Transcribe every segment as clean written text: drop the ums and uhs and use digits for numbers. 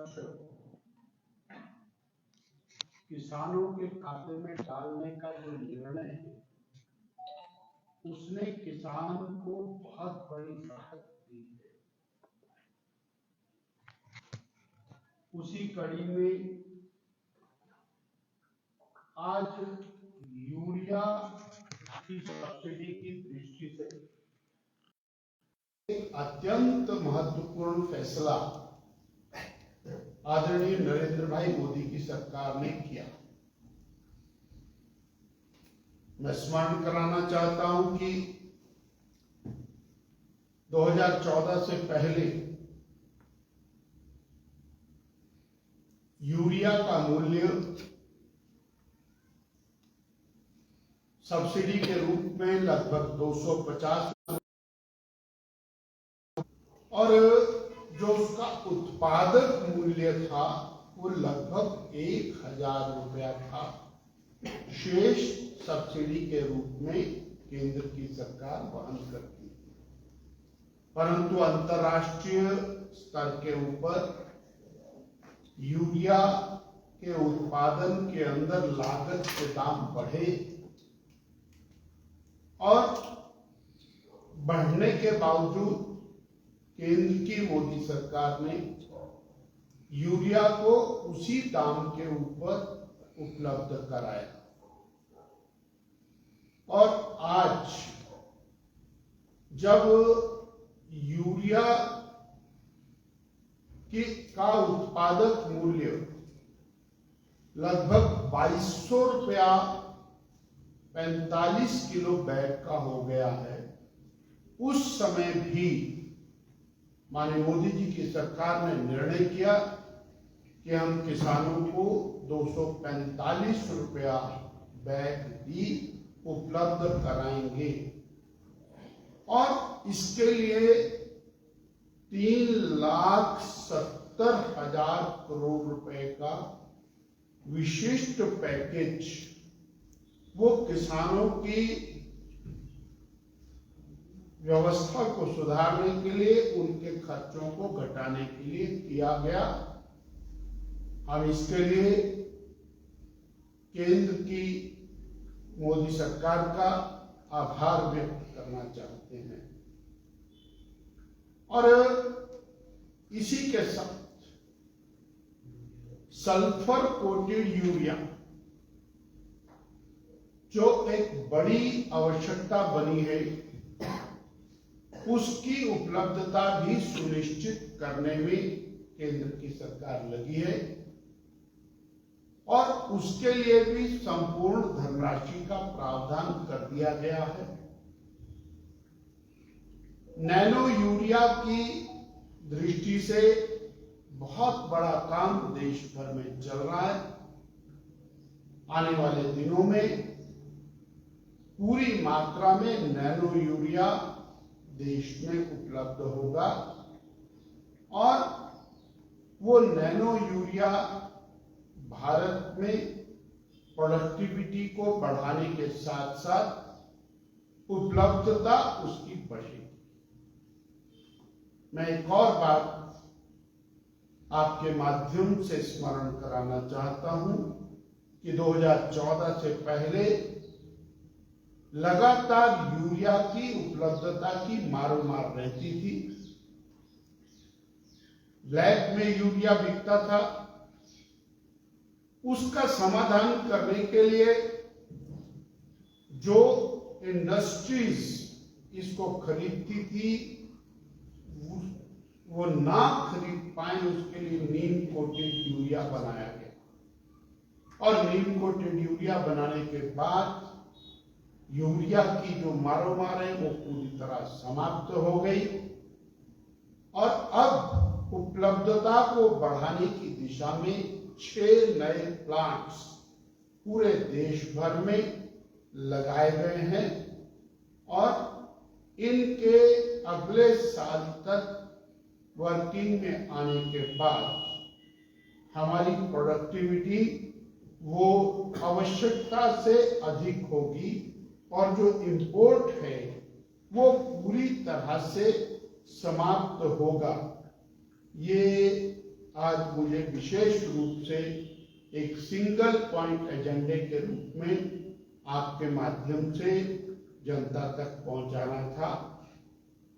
पक्ष किसानों के खाते में डालने का जो निर्णय है उसने किसान को बहुत बड़ी राहत दी है। उसी कड़ी में आज यूरिया की सब्सिडी की दृष्टि से एक अत्यंत महत्वपूर्ण फैसला आदरणीय नरेंद्र भाई मोदी की सरकार ने किया। मैं स्मरण कराना चाहता हूं कि 2014 से पहले यूरिया का मूल्य सब्सिडी के रूप में लगभग 250 और जो उसका उत्पादक मूल्य था वो लगभग 1000 रुपया था। शेष सब्सिडी के रूप में केंद्र की सरकार वहन करती थी, परंतु अंतर्राष्ट्रीय स्तर के ऊपर यूरिया के उत्पादन के अंदर लागत के दाम बढ़े और बढ़ने के बावजूद केंद्र की मोदी सरकार ने यूरिया को उसी दाम के ऊपर उपलब्ध कराया और आज जब यूरिया का उत्पादक मूल्य लगभग 2200 रुपया 45 किलो बैग का हो गया है, उस समय भी माननीय मोदी जी की सरकार ने निर्णय किया कि हम किसानों को 245 रुपया बैग ही उपलब्ध कराएंगे और इसके लिए 3,70,000 करोड़ रुपए का विशिष्ट पैकेज वो किसानों की व्यवस्था को सुधारने के लिए, उनके खर्चों को घटाने के लिए किया गया। हम इसके लिए केंद्र की मोदी सरकार का आभार व्यक्त करना चाहते हैं और इसी के साथ सल्फर कोटेड यूरिया जो एक बड़ी आवश्यकता बनी है, उसकी उपलब्धता भी सुनिश्चित करने में केंद्र की सरकार लगी है और उसके लिए भी संपूर्ण धनराशि का प्रावधान कर दिया गया है। नैनो यूरिया की दृष्टि से बहुत बड़ा काम देश भर में चल रहा है। आने वाले दिनों में पूरी मात्रा में नैनो यूरिया देश में उपलब्ध होगा और वो नैनो यूरिया भारत में प्रोडक्टिविटी को बढ़ाने के साथ साथ उपलब्धता उसकी बढ़ेगी। मैं एक और बात आपके माध्यम से स्मरण कराना चाहता हूं कि 2014 से पहले लगातार यूरिया की उपलब्धता की मारोमार रहती थी। ब्लैक में यूरिया बिकता था। उसका समाधान करने के लिए जो इंडस्ट्रीज इसको खरीदती थी वो ना खरीद पाए, उसके लिए नीम कोटेड यूरिया बनाया गया और नीम कोटेड यूरिया बनाने के बाद यूरिया की जो मारोमार है वो पूरी तरह समाप्त हो गई और अब उपलब्धता को बढ़ाने की दिशा में 6 नए प्लांट्स पूरे देश भर में लगाए गए हैं और इनके अगले साल तक वर्किंग में आने के बाद हमारी प्रोडक्टिविटी वो आवश्यकता से अधिक होगी और जो इंपोर्ट है वो पूरी तरह से समाप्त होगा। ये आज मुझे विशेष रूप से एक सिंगल पॉइंट एजेंडे के रूप में आपके माध्यम से जनता तक पहुंचाना था।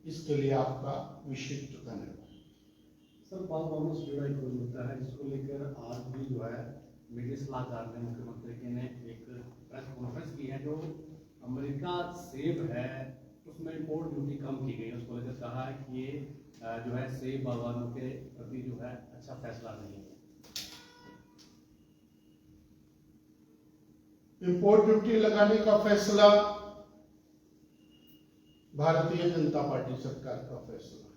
इसके लिए आपका विशिष्ट धन्यवाद। सर, बात से जुड़ा एक मुद्दा है जिसको लेकर आज भी जो है मीडिया सलाहकार ने मुख्यमंत्री ने एक प्रेस कॉन्फ्रेंस की है। जो अमेरिका सेब है उसमें इम्पोर्ट ड्यूटी कम की गई, उसको लेकर कहा है कि ये जो है सेब बागवानों के प्रति जो है अच्छा फैसला नहीं है। इम्पोर्ट ड्यूटी लगाने का फैसला भारतीय जनता पार्टी सरकार का फैसला है।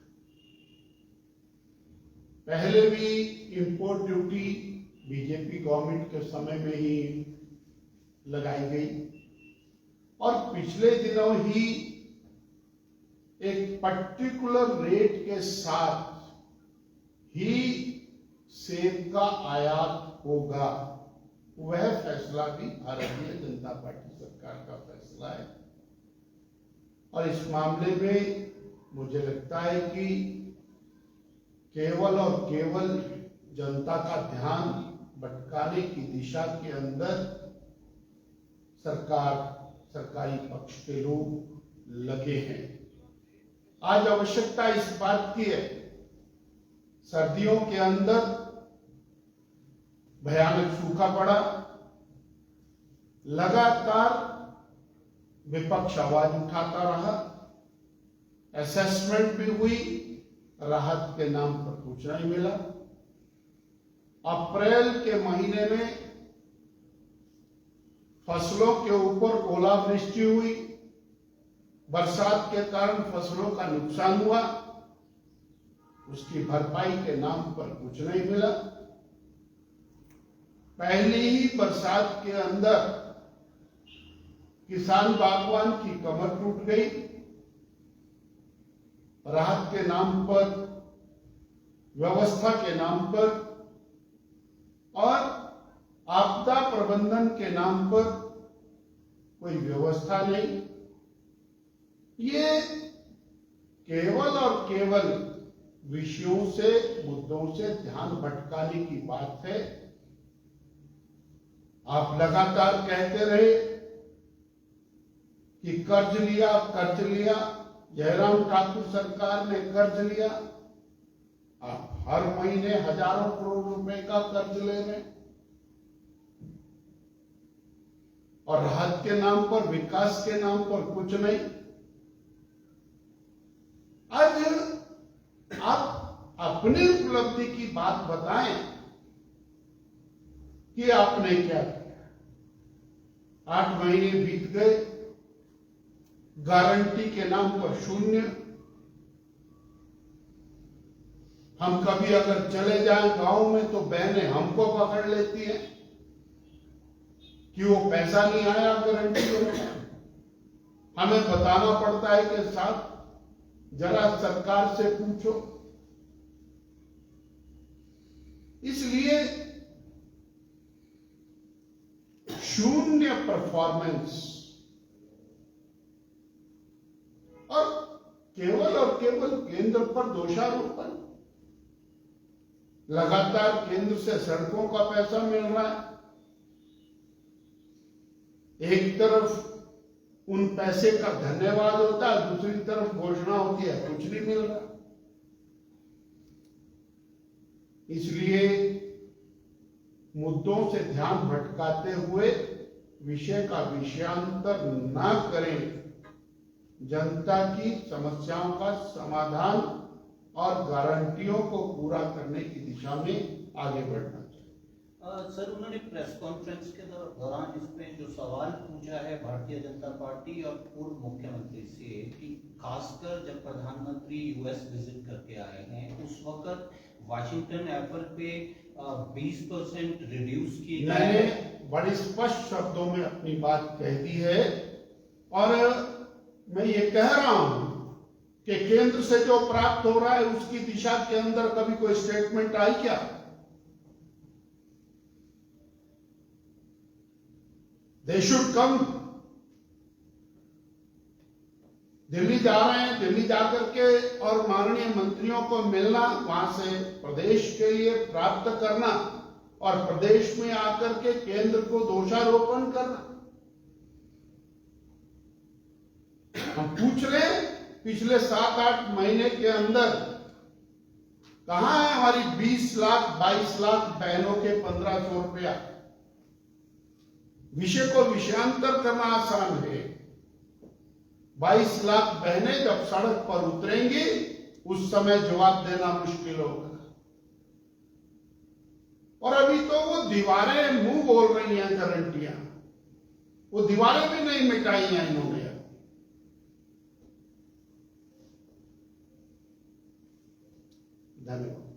पहले भी इम्पोर्ट ड्यूटी बीजेपी गवर्नमेंट के समय में ही लगाई गई और पिछले दिनों ही एक पर्टिकुलर रेट के साथ ही सेब का आयात होगा। वह फैसला भी भारतीय जनता पार्टी सरकार का फैसला है और इस मामले में मुझे लगता है कि केवल और केवल जनता का ध्यान भटकाने की दिशा के अंदर सरकारी पक्ष के लोग लगे हैं। आज आवश्यकता इस बात की है, सर्दियों के अंदर भयानक सूखा पड़ा, लगातार विपक्ष आवाज उठाता रहा, असेसमेंट भी हुई, राहत के नाम पर कुछ नहीं मिला। अप्रैल के महीने में फसलों के ऊपर ओलावृष्टि हुई, बरसात के कारण फसलों का नुकसान हुआ, उसकी भरपाई के नाम पर कुछ नहीं मिला। पहली ही बरसात के अंदर किसान बागवान की कमर टूट गई। राहत के नाम पर, व्यवस्था के नाम पर और आपदा प्रबंधन के नाम पर कोई व्यवस्था नहीं। ये केवल और केवल विषयों से, मुद्दों से ध्यान भटकाने की बात है। आप लगातार कहते रहे कि कर्ज लिया, जयराम ठाकुर सरकार ने कर्ज लिया। आप हर महीने हजारों करोड़ रुपए का कर्ज ले रहे हैं और राहत के नाम पर, विकास के नाम पर कुछ नहीं। आज आप अपनी उपलब्धि की बात बताएं कि आपने क्या किया। 8 महीने बीत गए, गारंटी के नाम पर शून्य। हम कभी अगर चले जाएं गांव में तो बहनें हमको पकड़ लेती हैं कि वो पैसा नहीं आया गारंटी में। हमें बताना पड़ता है कि साहब जरा सरकार से पूछो। इसलिए शून्य परफॉर्मेंस और केवल केंद्र पर दोषारोपण। लगातार केंद्र से सड़कों का पैसा मिल रहा है, एक तरफ उन पैसे का धन्यवाद होता है, दूसरी तरफ घोषणा होती है कुछ नहीं मिल रहा। इसलिए मुद्दों से ध्यान भटकाते हुए विषय का विषयांतर न करें। जनता की समस्याओं का समाधान और गारंटियों को पूरा करने की दिशा में आगे बढ़ना चाहिए। सर, उन्होंने प्रेस कॉन्फ्रेंस के दौरान इसमें जो सवाल पूछा है भारतीय जनता पार्टी और पूर्व मुख्यमंत्री से कि खासकर जब प्रधानमंत्री यूएस विजिट करके आए हैं उस वक्त वाशिंगटन एफर पे 20% रिड्यूस की मैंने बड़े स्पष्ट शब्दों में अपनी बात कह दी है और मैं ये कह रहा हूं कि केंद्र से जो प्राप्त हो रहा है उसकी दिशा के अंदर कभी कोई स्टेटमेंट आई क्या? They should come. दिल्ली जा रहे हैं, दिल्ली जाकर के और माननीय मंत्रियों को मिलना, वहां से प्रदेश के लिए प्राप्त करना और प्रदेश में आकर के केंद्र को दोषारोपण करना। हम पूछ रहे हैं, पिछले 7-8 महीने के अंदर कहां है हमारी 20 लाख 22 लाख बहनों के 1500 रुपया? विषय को विषयांतर करना आसान है। 22 लाख बहनें जब सड़क पर उतरेंगी, उस समय जवाब देना मुश्किल होगा। और अभी तो वो दीवारें मुंह बोल रही हैं, गारंटियां, वो दीवारें भी नहीं मिटाई हैं इन्होंने। धन्यवाद।